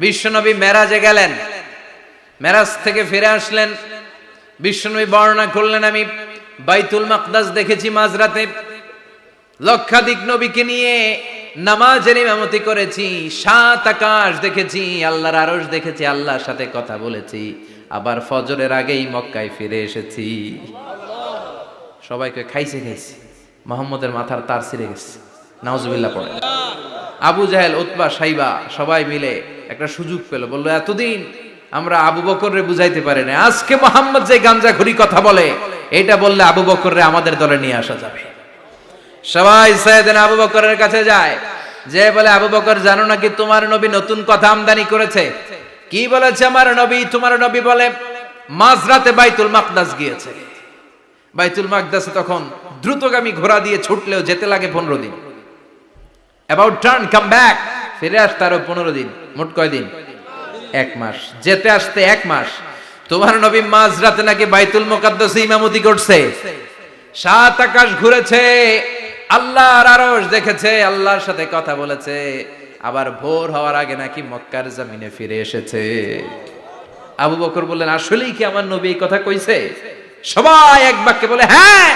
বিশ্বনবী মেরাজে গেলেন, মেরাজ থেকে ফিরে আসলেন। বিশ্বনবী বর্ণনা করলেন, আমি বাইতুল মাকদাস দেখেছি মাঝরাতে, লক্ষাধিক নবীকে নিয়ে নামাজের ইমামতি করেছি, 7 আকাশ দেখেছি, আল্লাহর আরশ দেখেছি, আল্লাহর সাথে কথা বলেছি, আবার ফজরের আগেই মক্কায় ফিরে এসেছি। সবাইকে খাইছে খাইছে, মুহাম্মদের মাথার তার ছিঁড়ে গেছে, নাউজুবিল্লাহ পড়ে। আবু জাহেল, উতবা, সাইবা সবাই মিলে একটা সুযোগ পেল, বললো এতদিন আমরা আবু বকররে বুঝাইতে পারি না, আজকে মুহাম্মদ যে গাঞ্জাখুরি কথা বলে এটা বললে আবু বকররে আমাদের দলে নিয়ে আসা যাবে। সবাই সাইয়েদনা আবু বকরের কাছে যায়, যে বলে আবু বকর জানো নাকি তোমার নবী নতুন কথা আমদানি করেছে? কি বলেছে আমার নবী? তোমার নবী বলে মাঝরাতে বাইতুল মাকদাস গিয়েছে। বাইতুল মাকদাসে তখন দ্রুতগামী ঘোড়া দিয়ে ছুটলেও যেতে লাগে 15 দিন। অ্যাবাউট টার্ন কাম ব্যাক, ফিরে আসতে আরো 15 দিন, মোট কয় দিন? 1 মাস, যেতে আসতে 1 মাস। তোমার নবী মাঝরাতে নাকি বাইতুল মুকাদ্দাসে ইমামতি করছে, 7 আকাশ ঘুরেছে, আল্লাহর আরশ দেখেছে, আল্লাহর সাথে কথা বলেছে, আবার ভোর হওয়ার আগে নাকি মক্কার জমিনে ফিরে এসেছে। আবু বকর বললেন আসলেই কি আমার নবী এই কথা কইছে? সবাই এক বাক্যে বলে হ্যাঁ,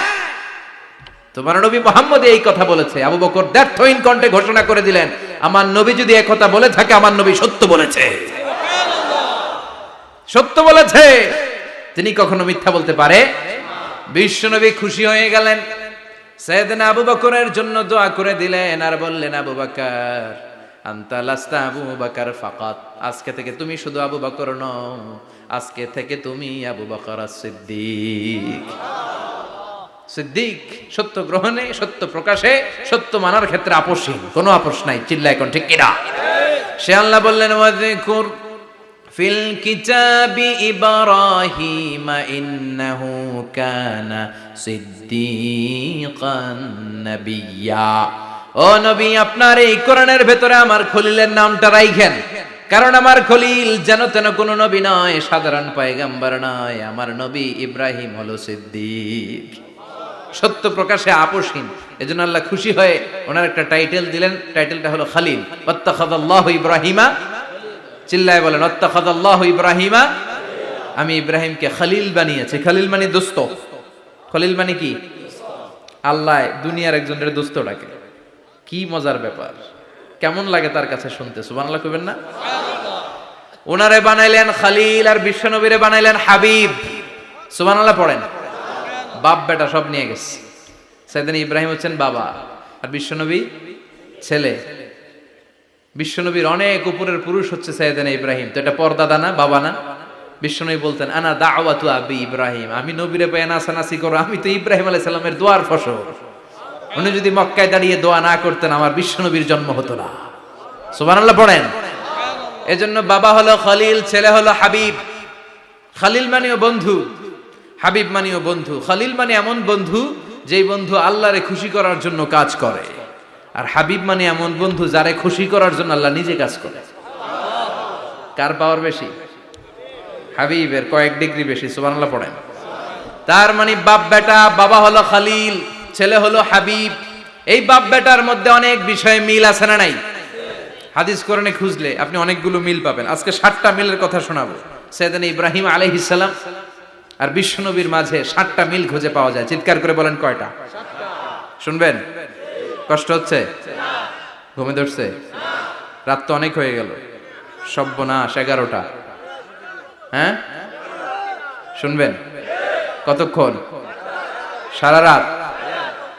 তোমার নবী মুহাম্মদ এই কথা বলেছে। আবু বকর দ্ব্যর্থহীন কণ্ঠে ঘোষণা করে দিলেন, আমার নবী যদি এই কথা বলে থাকে, আমার নবী সত্য বলেছে, সত্য বলেছে, তিনি কখনো মিথ্যা বলতে পারে? বিশ্বনবী খুশি হয়ে গেলেন, সাইয়েদনা আবু বকরের জন্য দোয়া করে দিলেন, আর বললেন আবু বকর আনতা লাস্তা আবু বকর ফাকাত, আজকে থেকে তুমি শুধু আবু বকর নও, আজকে থেকে তুমি আবু বকর as-সিদ্দিক। সিদ্দিক, সত্য গ্রহণে, সত্য প্রকাশে, সত্য মানার ক্ষেত্রে আপোষহীন, কোনো আপোষ নাই। চিল্লায় কোন ঠিক কিনা? সে আল্লাহ বললেন ওয়াযকুর ফিল কিতাবি ইব্রাহিম ইন্নাহু কানা সিদ্দিকান নাবিয়্যা। ও নবী, আপনার এই কোরআনের ভেতরে আমার খলিলের নামটা রাখেন, কারণ আমার খলিল যেন তেন কোন নবী নয়, সাধারণ পয়গম্বর নয়, আমার নবী ইব্রাহিম হলো সিদ্দিক, সত্য প্রকাশে আপোষহীন। এজন্য আল্লাহ খুশি হয়ে ওনার একটা টাইটেল দিলেন, টাইটেলটা হলো খলিল। ওয়াত্তাখাযাল্লাহু ইব্রাহিমা, চিল্লায় বলেন ওয়াত্তাখাযাল্লাহু ইব্রাহিমা, আমি ইব্রাহিমকে খলিল বানিয়েছি। খলিল মানে দোস্ত। খলিল মানে কি? আল্লাহ দুনিয়ার একজনের দোস্ত ডাকে। কি মজার ব্যাপার, কেমন লাগে তার কাছে শুনতে? সুবহানাল্লাহ কইবেন না? ওনারে বানাইলেন খলিল, আর বিশ্বনবীরে বানাইলেন হাবিব। সুবহানাল্লাহ পড়েন। বাপ বেটা সব নিয়ে গেছে। সাইয়েদনা ইব্রাহিম হচ্ছেন বাবা, আর বিশ্বনবী ছেলে। বিশ্বনবীর অনেক উপরের পুরুষ হচ্ছে সাইয়েদনা ইব্রাহিম, তো এটা পরদাদা না, বাবা না? বিশ্বনবী বলতেন আনা দাওয়াতু আবি ইব্রাহিম, আমি নবীরে পেয়ে নাচানাচি করো, আমি তো ইব্রাহিম আলাইহিস সালামের দোয়ার ফসল। উনি যদি মক্কায় দাঁড়িয়ে দোয়া না করতেন, আমার বিশ্বনবীর জন্ম হতো না। সুবহানাল্লাহ পড়েন। এজন্য বাবা হলো খলিল, ছেলে হলো হাবিব। খলিল মানেও বন্ধু, হাবিব মানেও বন্ধু। খলিল মানে এমন বন্ধু যেই বন্ধু আল্লাহরে খুশি করার জন্য কাজ করে, আর হাবিব মানে এমন বন্ধু যারে খুশি করার জন্য আল্লাহ নিজে কাজ করে। কার পাওয়ার বেশি? হাবিবের কয়েক ডিগ্রি বেশি। সুবহানাল্লাহ পড়েন। তার মানে বাপ বেটা, বাবা হলো খলিল, ছেলে হলো হাবিব। এই বাপ বেটার মধ্যে অনেক বিষয়ে মিল আছে না নাই? হাদিস কোরআনে খুঁজলে আপনি অনেকগুলো মিল পাবেন। আজকে 7টা মিলের কথা শোনাবো। সাইয়েদনা ইব্রাহিম আলাইহিস সালাম আর বিশ্বনবীর মাঝে 7টা মিল খুঁজে পাওয়া যায়। চিৎকার করে বলেন কয়টা? শুনবেন? কষ্ট হচ্ছে? ঘুমে ধরছে? রাত তো অনেক হয়ে গেল, সর্বনাশ 11টা। হ্যাঁ, শুনবেন? কতক্ষণ? সারা রাত।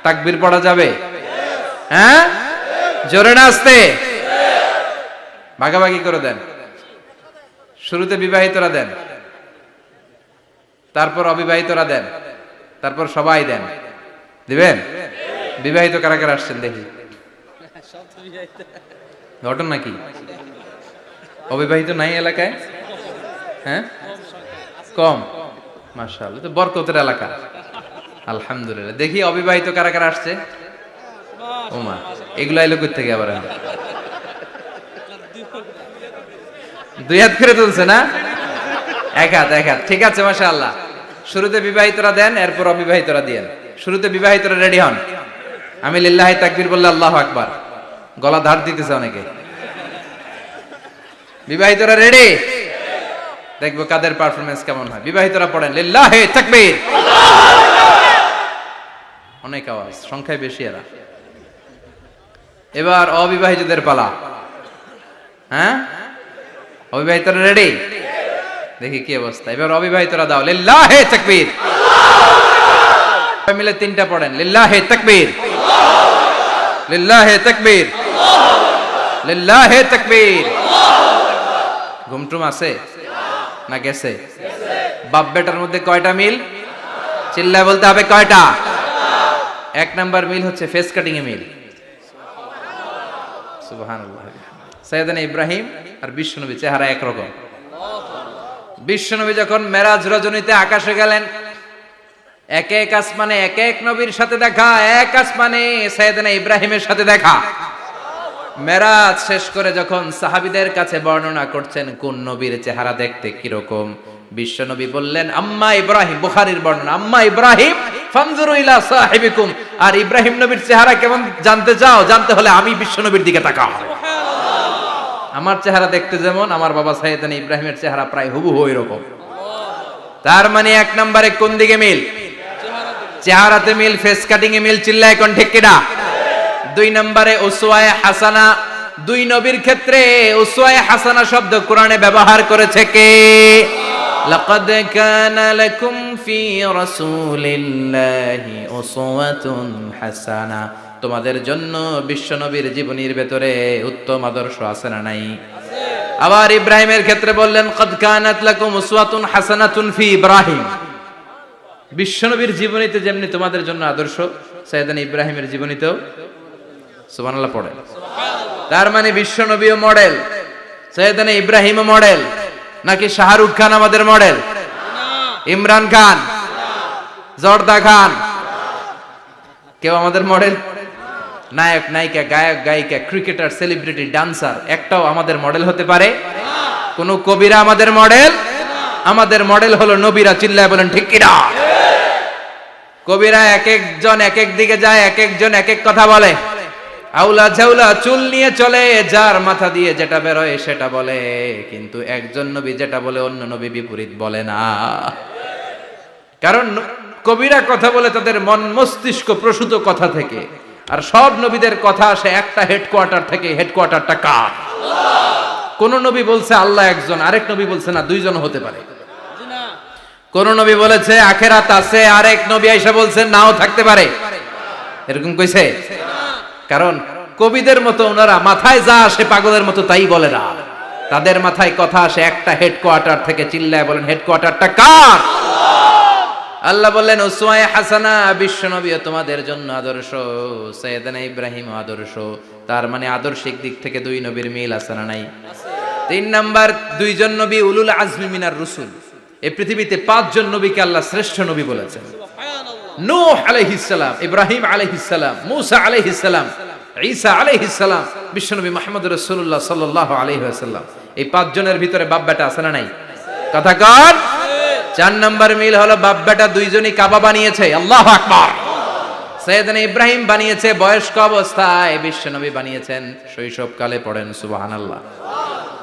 তাকবীর পড়া যাবে? হ্যাঁ, জোরে না আস্তে? ভাগাভাগি করে দেন। শুরুতে বিবাহিতরা দেন, তারপর অবিবাহিতরা দেন, তারপর সবাই দেন। দিবেন? বিবাহিত কারা কারা আসছেন দেখি? ঘটন নাকি? অবিবাহিত নাই এলাকায়? হ্যাঁ, কম। মাশাআল্লাহ, তো বরকতের এলাকা। আলহামদুলিল্লাহ। দেখি অবিবাহিত কারা কারা আসছে? ওমা, এগুলো আইলো কই থেকে আবার? 2 হাত করে তুলছে না? 1 হাত, 1 হাত। ঠিক আছে, মাশাআল্লাহ। শুরুতে বিবাহিতরা দেন, এরপর অবিবাহিতরা দিয়েন। শুরুতে বিবাহিতরা রেডি হন। আমি লিল্লাহি তাকবীর বললে আল্লাহু আকবার। গলা ধার দিতেছে অনেকে। বিবাহিতরা রেডি? দেখবো কাদের পারফরমেন্স কেমন হয়। বিবাহিতরা পড়েন লিল্লাহে তাকবীর। অনেক আওয়াজ, সংখ্যায় বেশি এরা। এবার অবিবাহিতদের পালা। হ্যাঁ, অবিবাহিতরা রেডি? দেখি কি অবস্থা। এবার অবিবাহিতরা দাও লিল্লাহে তাকবীর। মিলে তিনটা পড়েন লিল্লাহে তাকবীর, লিল্লাহে তাকবীর, লিল্লাহে তাকবীর। ঘুমটুম আছে না গেছে? বাপ বেটার মধ্যে কয়টা মিল? চিল্লায় বলতে হবে কয়টা? এক নাম্বার মিল হচ্ছে ফেস কাটিং এ মিল। সুবহানাল্লাহ। সাইয়েদনা ইব্রাহিম আর বিশ্বনবী চেহারা একরকম। বিশ্বনবী যখন মেরাজ রজনীতে আকাশে গেলেন, এক এক আসমানে এক এক নবীর সাথে দেখা, এক আসমানে সাইয়েদনা ইব্রাহিমের সাথে দেখা। মেরাজ শেষ করে যখন সাহাবীদের কাছে বর্ণনা করছেন কোন নবীর চেহারা দেখতে কিরকম, বিশ্বনবী বললেন আম্মা ইব্রাহিম, বুখারীর বর্ণনা, আম্মা ইব্রাহিম ফানজুরু ইলা সাহিবিকুম। আর ইব্রাহিম নবীর চেহারা কেমন জানতে চাও? জানতে হলে আমি বিশ্বনবীর দিকে তাকাও। আমার চেহারা দেখতে যেমন, আমার বাবা সাইয়েদনা ইব্রাহিমের চেহারা প্রায় হুবহু এরকম। তার মানে এক নম্বরে কোন দিকে মিল? চেহারাতে মিল, ফেস কাটিং এ মিল। চিল্লায় কোন ঠিক কিনা? দুই নম্বরে উসওয়ায়ে হাসানা। দুই নবীর ক্ষেত্রে উসওয়ায়ে হাসানা শব্দ কোরআনে ব্যবহার করেছে কে? লাকাদ কানা লাকুম ফি রাসূলিল্লাহি উসওয়াতুন হাসানা। তোমাদের জন্য বিশ্বনবীর জীবনীর ভেতরে উত্তম আদর্শ আছে না নাই? আবার ইব্রাহিমের ক্ষেত্রে বললেন কদ কানাত লাকুম উসওয়াতুন হাসানাতুন ফি ইব্রাহিম। বিশ্বনবীর জীবনীতে যেমনি তোমাদের জন্য আদর্শ, সাইয়েদনা ইব্রাহিমের জীবনীতেও। সুবহানাল্লাহ পড়েন। তার মানে বিশ্বনবীও মডেল, সাইয়েদনা ইব্রাহিমও মডেল। নাকি শাহরুখ খান আমাদের মডেল? ইমরান খান, জর্দা খান, কেউ আমাদের মডেল? নায়ক নায়িকা, গায়ক গায়িকা, ক্রিকেটার, সেলিব্রিটি, ডান্সার একটাও আমাদের মডেল হতে পারে? কোন কবিরা আমাদের মডেল? আমাদের মডেল হলো নবীরা। চিল্লায় বলেন ঠিক কিনা? কবিরা এক একজন এক এক দিকে যায়, এক একজন এক এক কথা বলে। আউলা ঝাউলা চুল নিয়ে চলে, যার মাথা দিয়ে যেটা বেরোয় সেটা বলে। কিন্তু একজন নবী যেটা বলে অন্য নবী বিপরীত বলে না। কারণ কবিরা কথা বলে তাদের মন মস্তিষ্ক প্রসূত কথা থেকে, আর সব নবীদের কথা আসে একটা হেডকোয়ার্টার থেকে। হেডকোয়ার্টারটা কার? কোন নবী বলছে আল্লাহ একজন, আরেক নবী বলছে না দুইজন হতে পারে। কোন নবী বলেছে আখেরাত আছে, আরেক নবী আইসা বলছে নাও থাকতে পারে। এরকম কইছে? কারণ কবিদের মতো ওনারা মাথায় যা আসে পাগলের মতো তাই বলে না। তাদের মাথায় কথা আসে একটা হেডকোয়ার্টার থেকে। চিল্লায় বলেন হেডকোয়ার্টারটা কার? আল্লাহ বললেন উসওয়ায়ে হাসানা। বিশ্বনবী তোমাদের জন্য আদর্শ, সাইয়েদনা ইব্রাহিম আদর্শ। তার মানে আদর্শিক দিক থেকে দুই নবীর মিল আছে না নাই? তিন নাম্বার, দুইজন নবী উলুল আজমি মিনার রুসুল। এই পৃথিবীতে পাঁচজন নবীকে আল্লাহ শ্রেষ্ঠ নবী বলেছেন। নূহ আলাইহিস সালাম, ইব্রাহিম আলাইহিস সালাম, মূসা আলাইহিস সালাম, ঈসা আলাইহিস সালাম, বিশ্বনবী মুহাম্মদ রাসূলুল্লাহ সাল্লাল্লাহু আলাইহি ওয়াসাল্লাম। এই পাঁচজনের ভিতরে বাপ বেটা আছে না নাই? কথা কর। চার নাম্বার মিল হলো বাপ বেটা দুইজনই কাবা বানিয়েছে। আল্লাহু আকবার। সাইয়েদনা ইব্রাহিম বানিয়েছে বয়স্ক অবস্থায়, বিশ্বনবী বানিয়েছেন শৈশবকালে। পড়েন সুবহানাল্লাহ।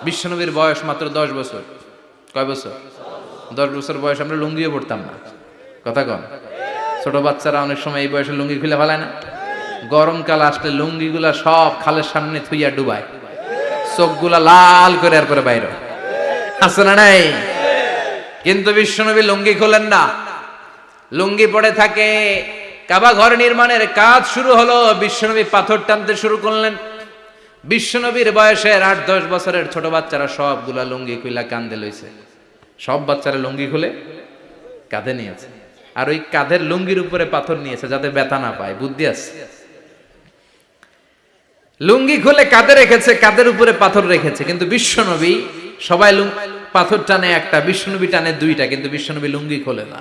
বিশ্বনবীর বয়স মাত্র 10 বছর। কয় বছর? 10 বছর বয়স আমরা লুঙ্গিও পড়তাম না। কথা কন। ছোট বাচ্চারা অনেক সময় এই বয়সে লুঙ্গি খুলে ফেলায় না? গরমকাল আসলে লুঙ্গিগুলা সব খালের সামনে থুইয়া ডুবায়, চোখগুলা লাল করে এরপরে বাইরে আছে না নাই? কিন্তু বিশ্বনবী লুঙ্গি খোলেন না, লুঙ্গি পড়ে থাকে। কাবা ঘর নির্মাণের কাজ শুরু হলো, বিশ্বনবী পাথর টানতে শুরু করলেন। বিশ্বনবীর বয়সের 8-10 বছরের ছোট বাচ্চারা সবগুলা লুঙ্গি খুইলা কাঁধে লইছে। সব বাচ্চারা লুঙ্গি খুলে কাঁধে নিয়েছে, আর ওই কাঁধের লুঙ্গির উপরে পাথর নিয়েছে যাতে ব্যথা না পায়। বুদ্ধি আছে। লুঙ্গি খুলে কাঁধে রেখেছে, কাঁধের উপরে পাথর রেখেছে। কিন্তু বিশ্বনবী, সবাই পাথর টানে একটা, বিশ্বনবী টানে দুইটা, কিন্তু বিশ্বনবী লুঙ্গি খোলে না।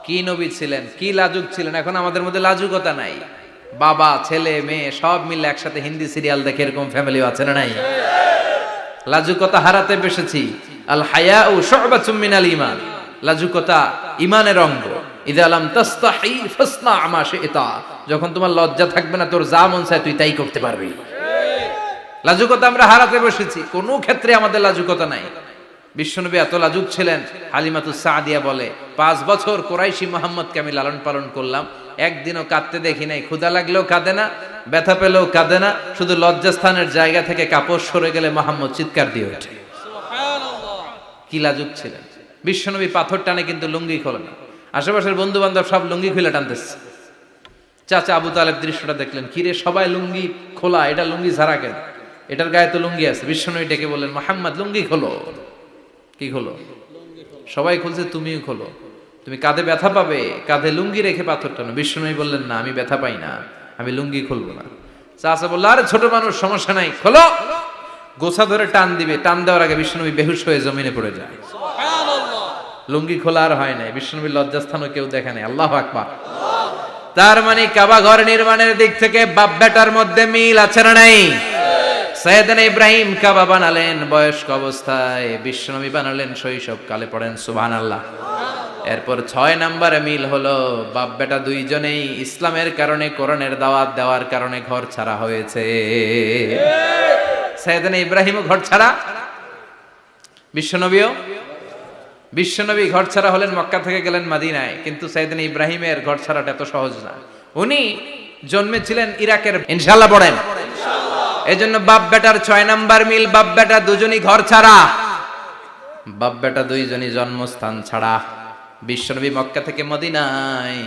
কি নবী ছিলেন, কি লাজুক ছিলেন। এখন আমাদের মধ্যে লাজুকতা নাই। বাবা ছেলে মেয়ে সব মিলে একসাথে হিন্দি সিরিয়াল দেখে, এরকম ফ্যামিলিও আছে না নাই? লাজুকতা হারাতে বসেছি। আল হায়াউ শু'বাতুম মিনাল ঈমান। লাজুকতা ঈমানের অঙ্গ। ইযা লাম তাস্তাহি ফাসনা মা শি'তা। যখন তোমার লজ্জা থাকবে না, তোর যা মন চায় তুই তাই করতে পারবি। লাজুকতা আমরা হারাতে বসেছি, কোনো ক্ষেত্রে আমাদের লাজুকতা নাই। বিশ্বনবী এত লাজুক ছিলেন, হালিমাতুস সাদিয়া বলে 5 বছর কুরাইশি মুহাম্মদকে আমি লালন পালন করলাম, একদিনও কাঁদতে দেখি নাই। ক্ষুধা লাগলেও কাঁদে না, ব্যথা পেলেও কাঁদে না, শুধু লজ্জাস্থানের জায়গা থেকে কাপড় সরে গেলে মুহাম্মদ চিৎকার দিয়ে ওঠে। কি লাজুক ছিলেন বিশ্বনবী। পাথর টানে কিন্তু লুঙ্গি খোলে না। আশেপাশের বন্ধু বান্ধব সব লুঙ্গি খুলে টানতেছে। চাচা আবু তালেব দৃশ্যটা দেখলেন, কিরে সবাই লুঙ্গি খোলা, এটা লুঙ্গি ছাড়া কেন? এটার গায়ে তো লুঙ্গি আছে। বিশ্বনবী ডেকে বললেন, মুহাম্মদ লুঙ্গি খোলো। কি খোলো? সবাই খুলছে, তুমিও খোলো। তুমি কাঁধে ব্যথা পাবে, কাঁধে লুঙ্গি রেখে পাথর টানো। বিশ্বনবী বললেন, না আমি ব্যথা পাই না, আমি লুঙ্গি খুলবো না। চাচা বলল, আরে ছোট মানুষ, সমস্যা নাই, খোলো। গোছা ধরে টান দিবে, টান দেওয়ার আগে বিশ্বনবী বেহুশ হয়ে জমিনে পড়ে যায়। লুঙ্গি খোলা আর হয় নাই। বিশ্বনবীর লজ্জাস্থানও কেউ দেখে নাই। আল্লাহু আকবার। তার মানে কাবা ঘর নির্মাণের দিক থেকে বাপ বেটার মধ্যে মিল আছে না নাই? সাইয়েদনা ইব্রাহিম কাবা বানালেন বয়স্ক অবস্থায়, বিশ্বনবী বানালেন শৈশবকালে। পড়েন সুবহানাল্লাহ। এরপর 6 নম্বরে মিল হলো, বাপ বেটা দুইজনেই ইসলামের কারণে, কোরআনের দাওয়াত দেওয়ার কারণে ঘর ছাড়া হয়েছে। সাইয়েদনা ইব্রাহিমও ঘর ছাড়া, বিশ্বনবী ঘর ছাড়া হলেন, মক্কা থেকে গেলেন মদিনায়। কিন্তু সাইয়েদনা ইব্রাহিমের ঘর ছাড়াটা এত সহজ না। উনি জন্মেছিলেন ইরাকের। ইনশাআল্লাহ পড়েন। এজন্য বাপ বেটার 6 নাম্বার মিল, বাপ বেটা দুজনই ঘর ছাড়া, বাপ বেটা দুইজনই জন্মস্থান ছাড়া। বিশ্বনবী মক্কা থেকে মদিনায়,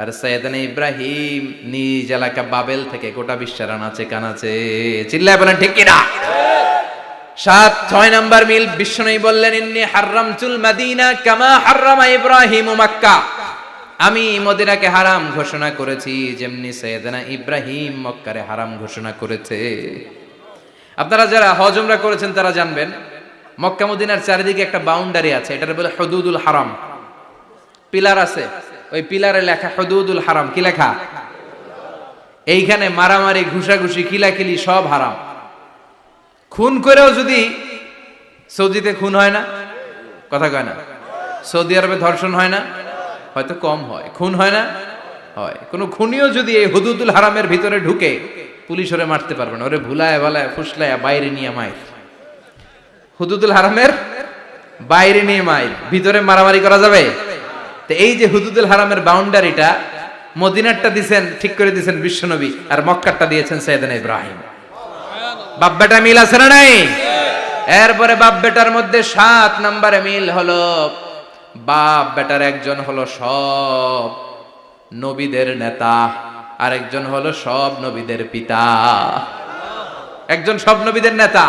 আর সাইয়েদনা ইব্রাহিম নিজ এলাকা বাবেল থেকে গোটা বিশ্বের আনাচে কানাচে। চিল্লায় বলেন ঠিক কিনা? 6 নাম্বার মিল, বিশ্বনবী বললেন, ইন্নী হারামতুল মদিনা কামা হারামা ইব্রাহিম মক্কা। আমি মদিনাকে হারাম ঘোষণা করেছি যেমনি সাইয়েদনা ইব্রাহিম মক্কারে হারাম ঘোষণা করেছে। আপনারা যারা হজ উমরা করেছেন তারা জানবেন, মক্কা মদিনার চারিদিকে একটা বাউন্ডারি আছে, এটার বলে হুদুদুল হারাম। পিলার আছে, ওই পিলারে লেখা হুদুদুল হারাম। কি লেখা? এইখানে মারামারি, ঘুষাঘুষি, কিলাকিলি সব হারাম। খুন করেও যদি, সৌদিতে খুন হয় না, কথা কয় না? সৌদি আরবে ধর্ষণ হয় না? হয়তো কম হয়। খুন হয় না? হয়। কোন খুনিও যদি এই হুদুদুল হারামের ভিতরে ঢুকে, পুলিশ ওরে মারতে পারবে না। ওরে ভুলায় ভালায় ফুসলায় বাইরে নিয়ে মাইর। হুদুদুল হারামের বাইরে নিয়ে মাইর, ভিতরে মারামারি করা যাবে? তো এই যে হুদুদুল হারামের বাউন্ডারিটা, মদিনারটা দিয়েছেন, ঠিক করে দিয়েছেন বিশ্বনবী, আর মক্কারটা দিয়েছেন সাইয়েদনা ইব্রাহিম। বাপ বেটা মিল আছে না নাই? এরপরে বাপ বেটার মধ্যে 7 নম্বরে মিল হলো, বাপ বেটার একজন হলো সব নবীদের নেতা, আর একজন হলো সব নবীদের পিতা। একজন সব নবীদের নেতা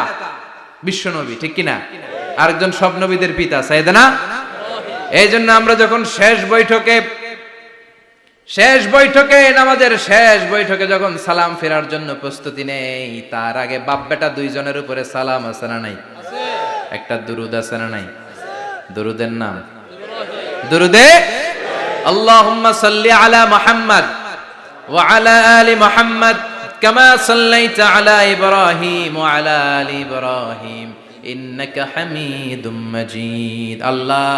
বিশ্বনবী, ঠিক কিনা? আরেকজন সব নবীদের পিতা সাইয়েদনা। এই জন্য আমরা যখন শেষ বৈঠকে নামাজের শেষ বৈঠকে যখন সালাম ফেরার জন্য প্রস্তুতি নেই, তার আগে বাপ বেটা দুইজনের উপরে সালাম আছে না নাই? একটা দুরুদ আছে না নাই? দুরুদের নাম দুরুদে আল্লাহুম্মা সাল্লি আলা মুহাম্মদ ওয়া আলা আলি মুহাম্মদ কামা সাল্লাইতা আলা ইব্রাহিম ওয়া আলা আলি ইব্রাহিম ইন্নাকা হামিদুম মাজিদ। আল্লাহ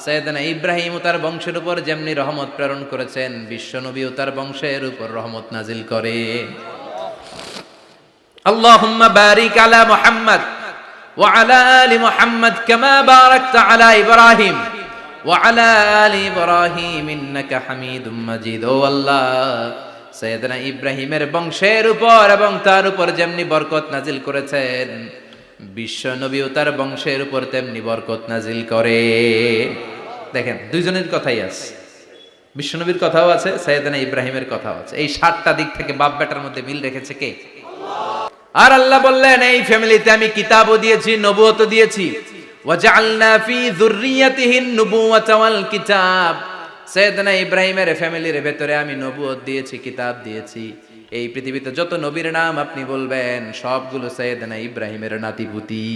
সাইয়েদনা ইব্রাহিম ও তার বংশের উপর যেমনি রহমত প্রেরণ করেছেন, বিশ্বনবী ও তার বংশের উপর রহমত নাজিল করেন। আল্লাহুম্মা বারিক আলা মুহাম্মদ ওয়া আলা আলি মুহাম্মদ কামা বারাকতা আলা ইব্রাহিম ওয়া আলা আলি ইব্রাহিম ইন্নাকা হামিদুম মাজিদ। ও আল্লাহ, সাইয়েদনা ইব্রাহিমের বংশের উপর এবং তার উপর যেমনি বরকত নাজিল করেছেন, বিশ্বনবী ও তার বংশের উপর তেমনি বরকত নাজিল করে। দেখেন, দুইজনের কথাই আছে, বিশ্বনবীর কথাও আছে, সাইয়েদনা ইব্রাহিমের কথাও আছে। এই 7টা দিক থেকে বাপ বেটার মধ্যে মিল রেখেছে কে? আর আল্লাহ বললেন, এই ফ্যামিলিতে আমি কিতাবও দিয়েছি, নবুয়তও দিয়েছি। ওয়াজআলনা ফি যুররিয়াতিহিন নুবুওয়াতা ওয়াল কিতাব। সাইয়েদনা ইব্রাহিমের ফ্যামিলির ভেতরে আমি নবুয়ত দিয়েছি, কিতাব দিয়েছি। এই পৃথিবীতে যত নবীর নাম আপনি বলবেন, সবগুলো সাইয়েদনা ইব্রাহিমের নাতিপুতি।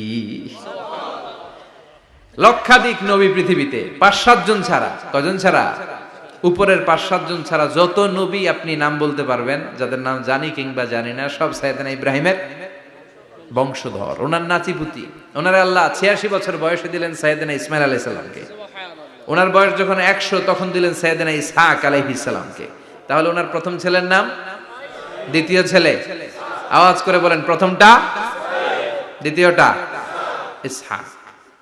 লক্ষাধিক নবী পৃথিবীতে, 5-7 জন ছাড়া। কজন ছাড়া? উপরের 5-7 জন ছাড়া যত নবী আপনি নাম বলতে পারবেন, যাদের নাম জানি কিংবা জানি না, সব সাইয়েদনা ইব্রাহিমের বংশধর, ওনার নাতিপুতি। ওনার আল্লাহ 86 বছর বয়সে দিলেন সাইয়েদনা ইসমাইল আলাইহিস সালামকে। ওনার বয়স যখন 100 তখন দিলেন সাইয়েদনা ইসহাক আলাইহিস সালামকে। তাহলে ওনার প্রথম ছেলের নাম, দ্বিতীয় ছেলে, আওয়াজ করে বলেন প্রথমটা দ্বিতীয়টা ইসহাক।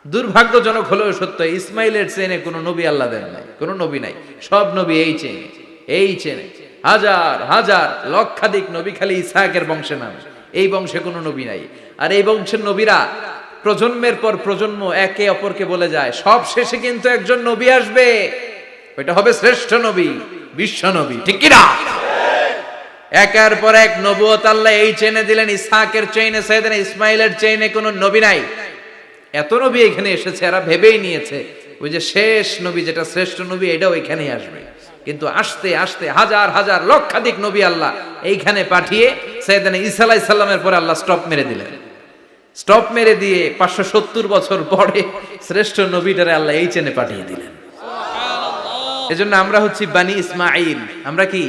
দুর্ভাগ্যজনক হলেও সত্য, ইসমাইলের চেনে কোনো নবী আল্লাহ দেন নাই, কোনো নবী নাই। সব নবী এই চেনে হাজার হাজার লক্ষাধিক নবী খালি ইসহাকের বংশে নামে, এই বংশে কোনো নবী নাই। আর এই বংশের নবীরা প্রজন্মের পর প্রজন্ম একে অপরকে বলে যায়, সব শেষে কিন্তু একজন নবী আসবে, ওইটা হবে শ্রেষ্ঠ নবী, বিশ্ব নবী, ঠিক কি না? একের পর এক নবুয়ত আল্লাহ এই চেনে দিলেন। ইসহাকের চেইনে, সাইয়েদনা ইসমাইলের চেইনে কোনো নবী নাই। এত নবী এখানে এসেছে, এরা ভেবেই নিয়েছে ওই যে শেষ নবী, যেটা শ্রেষ্ঠ নবী, এটাও এখানেই আসবে। কিন্তু আস্তে আস্তে হাজার হাজার লক্ষাধিক নবী আল্লাহ এইখানে পাঠিয়ে সাইয়েদনা ঈসা আলাইহিস সালামের পরে আল্লাহ স্টপ মেরে দিলেন। স্টপ মেরে দিয়ে 570 বছর পরে শ্রেষ্ঠ নবীটারে আল্লাহ এই চেনে পাঠিয়ে দিলেন। এজন্য আমরা হচ্ছি বানি ইসমাইল। আমরা কি?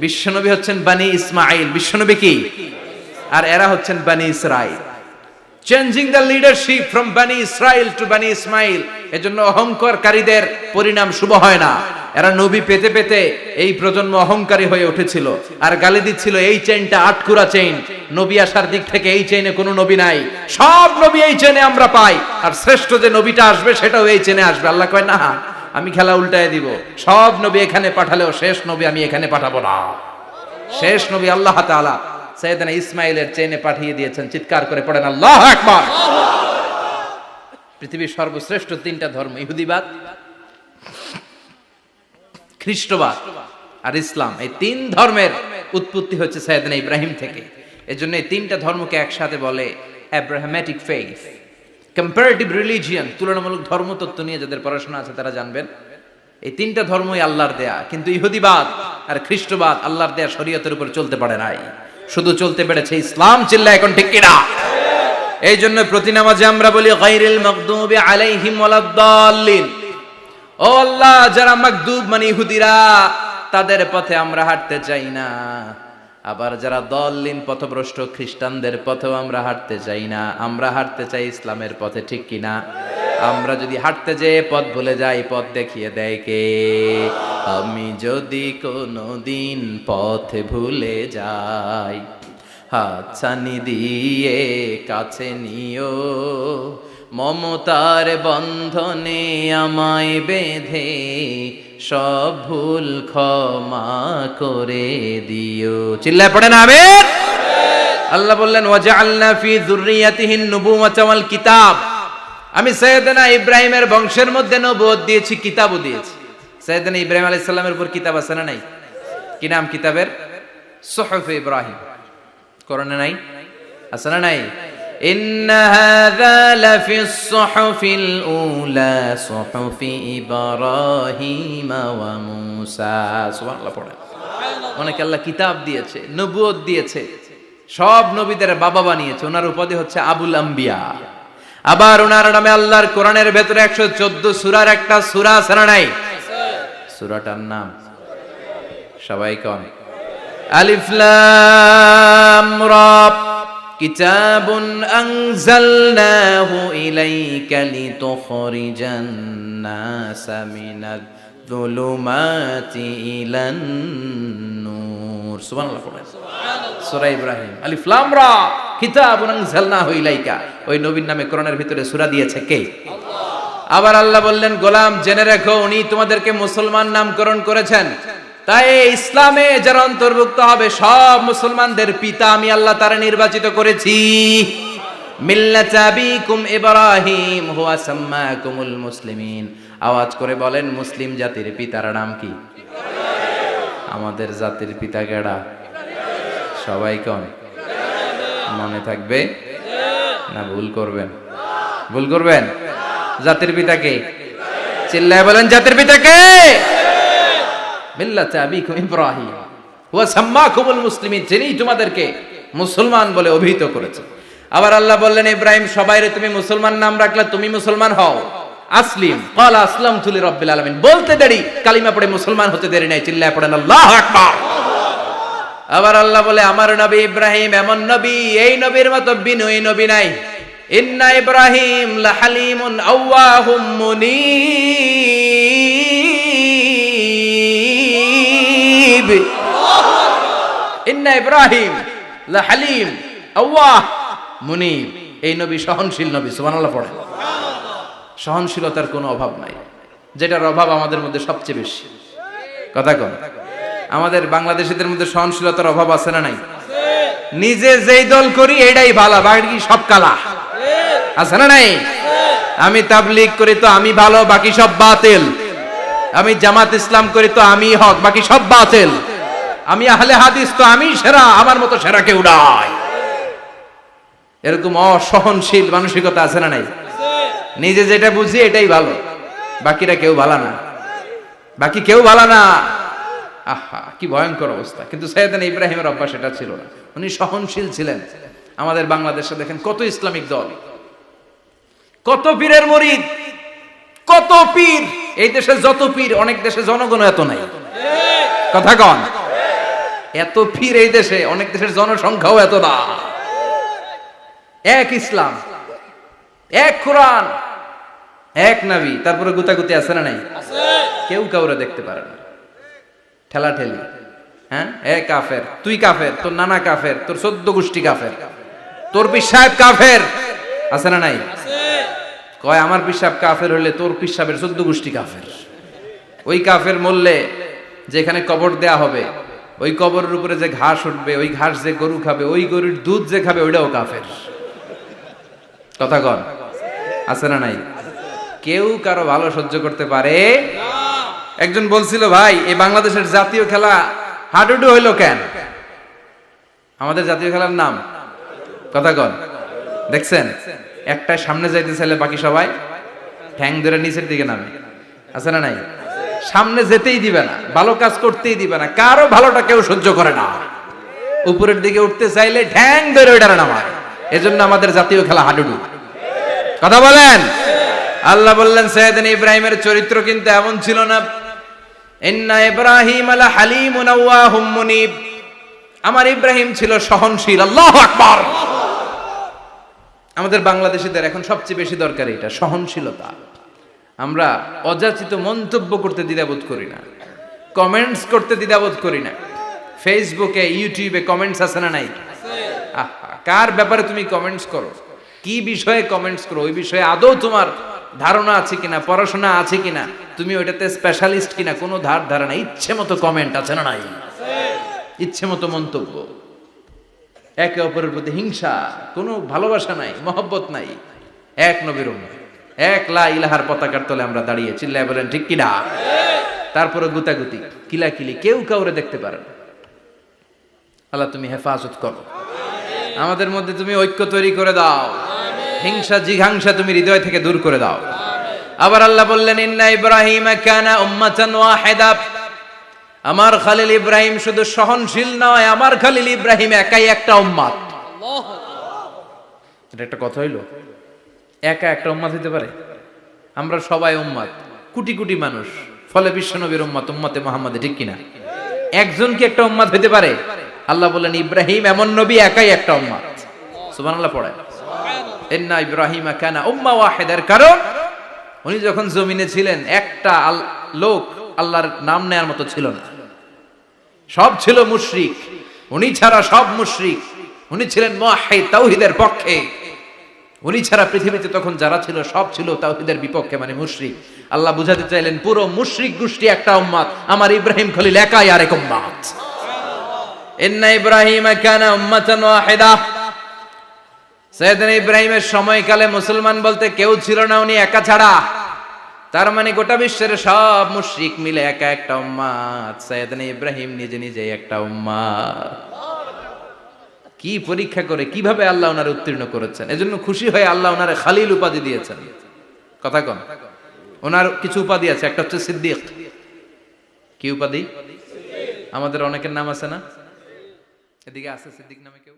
বিশ্বনবী হচ্ছেন বানি ইসমাইল, বিশ্বনবী কি? আর এরা হচ্ছেন বানি Israil. Changing the leadership from বানি ইসরাইল টু বানি ইসমাইল। এজন্য অহংকারকারীদের পরিণাম শুভ হয় না। এরা নবী পেতে পেতে এই প্রজন্ম অহংকারী হয়ে উঠেছিল আর গালি দিচ্ছিল এই চেইনটা আটকুরা চেইন, নবী আসার দিক থেকে এই চেইনে কোনো নবী নাই, সব নবী এই চেইনে আমরা পাই, আর শ্রেষ্ঠ যে নবীটা আসবে সেটাও এই চেইনে আসবে। আল্লাহ কয় না, আমি খেলা উল্টায় দিব, সব নবী এখানে পাঠালেও শেষ নবী আমি এখানে পাঠাবো না। শেষ নবী আল্লাহ তাআলা সাইয়েদনা ইসমাইলের চেইনে পাঠিয়ে দিয়েছেন। চিৎকার করে পড়েন আল্লাহু আকবার। পৃথিবীর সর্বশ্রেষ্ঠ তিনটা ধর্ম, ইহুদিবাদ, খ্রিস্টবাদ আর ইসলাম, এই তিন ধর্মের উৎপত্তি হচ্ছে সাইয়েদনা ইব্রাহিম থেকে। এজন্য এই তিনটা ধর্মকে একসাথে বলে আব্রাহামেটিক ফেইথ, কম্পারেটিভ রিলিজিয়ন। তুলনামূলক ধর্মতত্ত্ব নিয়ে যাদের পড়াশোনা আছে তারা জানবেন এই তিনটা ধর্মই আল্লাহর দেয়া। কিন্তু ইহুদিবাদ আর খ্রিস্টবাদ আল্লাহর দেয়া শরীয়তের উপর চলতে পারে নাই, শুধু চলতে পেরেছে ইসলাম। চিল্লা এখন ঠিক কিনা? এই জন্য প্রতি নামাজে আমরা বলি গায়রিল মাগদুবি আলাইহিম ওয়ালাদ-দাল্লিন। ও আল্লাহ, যারা মাগদুব মানে ইহুদিরা, তাদের পথে আমরা হাঁটতে চাই না। আবার যারা দল্লিন পথভ্রষ্ট খ্রিস্টানদের পথেও আমরা হাঁটতে চাই না। আমরা হাঁটতে চাই ইসলামের পথে, ঠিক কিনা? আমরা যদি হাঁটতে যেয়ে পথ ভুলে যাই, পথ দেখিয়ে দেয় কে? আমি যদি কোনোদিন পথে ভুলে যাই, হাতছানি দিয়ে কাছে নিও, মমতার বন্ধনে আমায় বেঁধে সব ভুল ক্ষমা করে দিও। চিল্লায় পড়েন আমিন। আল্লাহ বললেন ওয়াজআলনা ফি যুররিয়াতিহিন নুবুওয়াতা ওয়াল কিতাব। আমি সাইয়েদনা ইব্রাহিমের বংশের মধ্যে নবুয়ত দিয়েছি, কিতাবও দিয়েছি। সাইয়েদনা ইব্রাহিম আলাইহিস সালামের উপর কিতাব আছে না নাই? কি নাম কিতাবের? সুহুফে ইব্রাহিম। কোরআনে নাই? আছে না নাই? ইন্না হাযা লাফিস সুহুফিল উলা সুহুফি ইব্রাহিম ওয়া মূসা। সুবহানাল্লাহ পড়েন। অনেক আল্লাহ কিতাব দিয়েছে, নবুয়ত দিয়েছে, সব নবীদের বাবা বানিয়েছে। ওনার উপাধি হচ্ছে আবুল আম্বিয়া। আবার ওনার নামে আল্লাহর কোরআনের ভেতরে 114 সূরার একটা সূরা আছে না নাই? সূরাটার নাম সবাই কোন? আলিফ লাম রা। কিতাবুন আনজালনাহু ইলাইকা লিতুখরিজান নাসা মিনাজ যুলুমাতি ইলান নূর। সুবহানাল্লাহ পড়েন। সূরা ইব্রাহিম, আলিফ লাম রা, কিতাবুন আনজালনাহু ইলাইকা। ওই নবীর নামে কোরআনের ভিতরে সূরা দিয়েছে কে? আল্লাহ। আবার আল্লাহ বললেন, গোলাম জেনে রাখো, উনি তোমাদেরকে মুসলমান নামকরণ করেছেন। তাই ইসলামে যারা অন্তর্ভুক্ত হবে সব মুসলমানদের পিতা আমি আল্লাহ তারা নির্বাচিত করেছি। মিল্লাত আবিকুম ইব্রাহিম হুয়া সাম্মাকুমুল মুসলিমিন। আওয়াজ করে বলেন, মুসলিম জাতির পিতার নাম কি? আমাদের জাতির পিতা কেডা? সবাই কোন? মনে থাকবে না ভুল করবেন? ভুল করবেন? জাতির পিতা কে? চিল্লায় বলেন, জাতির পিতা কে? মিল্লাত আবিকুম ইব্রাহিম ওয়া সাম্মাকুমুল মুসলিমিন, যিনি তোমাদেরকে মুসলমান বলে অভিহিত করেছে। আবার আল্লাহ বললেন, ইব্রাহিম সবাইরে তুমি মুসলমান নাম রাখলে, তুমি মুসলমান হও। আসলিম ক্বালা আসলামতু লিরাব্বিল আলামিন বলতে দেরি, কালিমা পড়ে মুসলমান হতে দেরি নাই। চিল্লায় পড়েন আল্লাহু আকবার। আবার আল্লাহ বলে, আমার নবী ইব্রাহিম এমন নবী, এই নবীর মতো বিনয়ী নবী নাই। ইন্না ইব্রাহিম লাহালিমুন আওয়াহুম মুনীব। ইন্না ইব্রাহিম লাহালিম আওয়াহ মুনিব। এই নবী সহনশীল নবী, সুবহানাল্লাহ পড়েন। সহনশীলতার কোনো অভাব নাই, যেটার অভাব আমাদের মধ্যে সবচেয়ে বেশি। কথা কন, আমাদের বাংলাদেশিদের মধ্যে সহনশীলতার অভাব আছে না নাই? নিজে যেই দল করি এটাই ভালো, বাকি সব কালা, আছে না নাই? আমি তাবলীগ করি তো আমি ভালো, বাকি সব বাতিল। আমি জামাত ইসলাম করি তো আমি হক, বাকি সব বাতিল। আমি আহলে হাদিস তো আমি সেরা, আমার মতো সেরা কেউ নাই। এরকম অসহনশীল মানসিকতা আছে না নাই? নিজে যেটা বুঝি এটাই ভালো, বাকিরা কেউ ভালো না, বাকি কেউ ভালো না। আহা, কি ভয়ঙ্কর অবস্থা। কিন্তু সাইয়েদনা ইব্রাহিমের অভ্যাস এটা ছিল না, উনি সহনশীল ছিলেন। আমাদের বাংলাদেশে দেখেন কত ইসলামিক দল, কত পীরের মুরিদ, কত পীর। এই দেশে যত পীর, অনেক দেশে জনগণ এত নাই। কথা কন, এত পীর এই দেশে, অনেক দেশের জনসংখ্যাও এত না। এক ইসলাম, এক কোরআন, এক নবী, তারপরে গুতাগুতি আছে না নাই? কেউ কাউরে দেখতে পারে না, ঠেলা ঠেলি। হ্যাঁ, এ কাফের, তুই কাফের, তোর নানা কাফের, তোর 14 গোষ্ঠী কাফের, তোর পীর সাহেব কাফের, আছে না নাই? কয় আমার পীর সাহেব কাফের হলে তোর পীর সাহেবের 14 গোষ্ঠী কাফের। ওই কাফের মরলে যেখানে কবর দেয়া হবে, ওই কবরের উপরে যে ঘাস উঠবে, ওই ঘাস যে গরু খাবে, ওই গরুর দুধ যে খাবে, ওইটাও কাফের। কথা কন, আছে না নাই? কেউ কারো ভালো সহ্য করতে পারে না। একজন বলছিল, ভাই এই বাংলাদেশের জাতীয় খেলা হাডুডু হইলো কেন? আমাদের জাতীয় খেলার নাম, কথা কন, দেখছেন? একটা সামনে যাইতে চাইলে বাকি সবাই ঠ্যাং ধরে নিচের দিকে নামে, আছে না নাই? সামনে যেতেই দিবে না, ভালো কাজ করতেই দিবে না, কারো ভালোটা কেউ সহ্য করে না। উপরের দিকে উঠতে চাইলে ঠ্যাং ধরে ওইটারে নামায়। এজন্য আমাদের জাতীয় খেলা হাডুডু। কথা বলেন। আল্লাহ বললেন সাইয়েদনা ইব্রাহিমের চরিত্র কিন্তু এমন ছিল না। ইন্না ইব্রাহিম আলা হালিমুন আওয়াহুম মুনিব। আমার ইব্রাহিম ছিল সহনশীল। আল্লাহু আকবার। আমাদের বাংলাদেশীদের এখন সবচেয়ে বেশি দরকার এটা, সহনশীলতা। আমরা অযাচিত মন্তব্য করতে দ্বিধাবোধ করি না, কমেন্টস করতে দ্বিধাবোধ করি না। ফেসবুকে, ইউটিউবে কমেন্টস আছে না নাই? কার ব্যাপারে তুমি কমেন্টস করো, কি বিষয়ে কমেন্টস করো, ওই বিষয়ে আদৌ তোমার ধারণা আছে কিনা, পড়াশোনা আছে কিনা, তুমি ওইটাতে স্পেশালিস্ট কিনা, কোনো ধারণা। ইচ্ছে মতো কমেন্ট, আছে না নাই? ইচ্ছে মতো মন্তব্য, একে অপরের প্রতি হিংসা, কোনো ভালোবাসা নাই, মহব্বত নাই। এক নবীর উম্মত, এক লা ইলাহার পতাকার তলে আমরা দাঁড়িয়ে, চিল্লায় বলেন ঠিক কিনা? তারপরে গুতাগুতি, কিলাকিলি, কেউ কাউরে দেখতে পারে না। আল্লাহ তুমি হেফাজত করো, আমাদের মধ্যে তুমি ঐক্য তৈরি করে দাও, হিংসা জিঘাংসা তুমি হৃদয় থেকে দূর করে দাও। আবার আল্লাহ বললেন ইন্না ইব্রাহিম কানা উম্মাতান ওয়াহিদা। আমার খলিল ইব্রাহিম শুধু সহনশীল নয়, আমার খলিল ইব্রাহিম একাই একটা উম্মত। এটা একটা কথা হইলো, একা একটা উম্মত হইতে পারে? আমরা সবাই উম্মত, কোটি কোটি মানুষ, ফলে বিশ্ব নবীর উম্মত, উম্মতে মুহাম্মাদে, ঠিক কিনা? একজন কি একটা উম্মত হইতে পারে? আল্লাহ বললেন ইব্রাহিম এমন নবী, একাই একটা উম্মত। সুবহানাল্লাহ পড়ে। ইন্না ইব্রাহিম কানা উম্মাহ ওয়াহিদার কারণ উনি যখন জমিনে ছিলেন একটা লোক আল্লাহর নাম নেয়ার মতো ছিল না, সব ছিল মুশরিক। উনি ছাড়া সব মুশরিক। উনি ছিলেন মুওয়াহহিদ, তাওহীদের পক্ষে। উনি ছাড়া পৃথিবীতে তখন যারা ছিল সব ছিল তাওহীদের বিপক্ষে, মানে মুশরিক। আল্লাহ বুঝাতে চাইলেন পুরো মুশরিক গোষ্ঠী একটা উম্মত, আমার ইব্রাহিম খলিল একাই আরেক উম্মত। ইন্না ইব্রাহিম কানা উম্মাতান ওয়াহিদা। সাইয়েদনা ইব্রাহিমের সময়কালে মুসলমান বলতে কেউ ছিল না, উনি একা ছাড়া। তার মানে গোটা বিশ্বের সব মুশরিক মিলে একা একটা উম্মত, সাইয়েদনা ইব্রাহিম নিজে নিজেই একটা উম্মত। কি পরীক্ষা করে, কিভাবে আল্লাহ ওনারে উত্তীর্ণ করেছেন। এজন্য খুশি হয়ে আল্লাহ ওনারে খালিল উপাধি দিয়েছেন। কথা কন, ওনার কিছু উপাধি আছে, একটা হচ্ছে সিদ্দিক। কি উপাধি? আমাদের অনেকের নাম আছে না? এদিকে আছে সিদ্দিক নামে কেউ?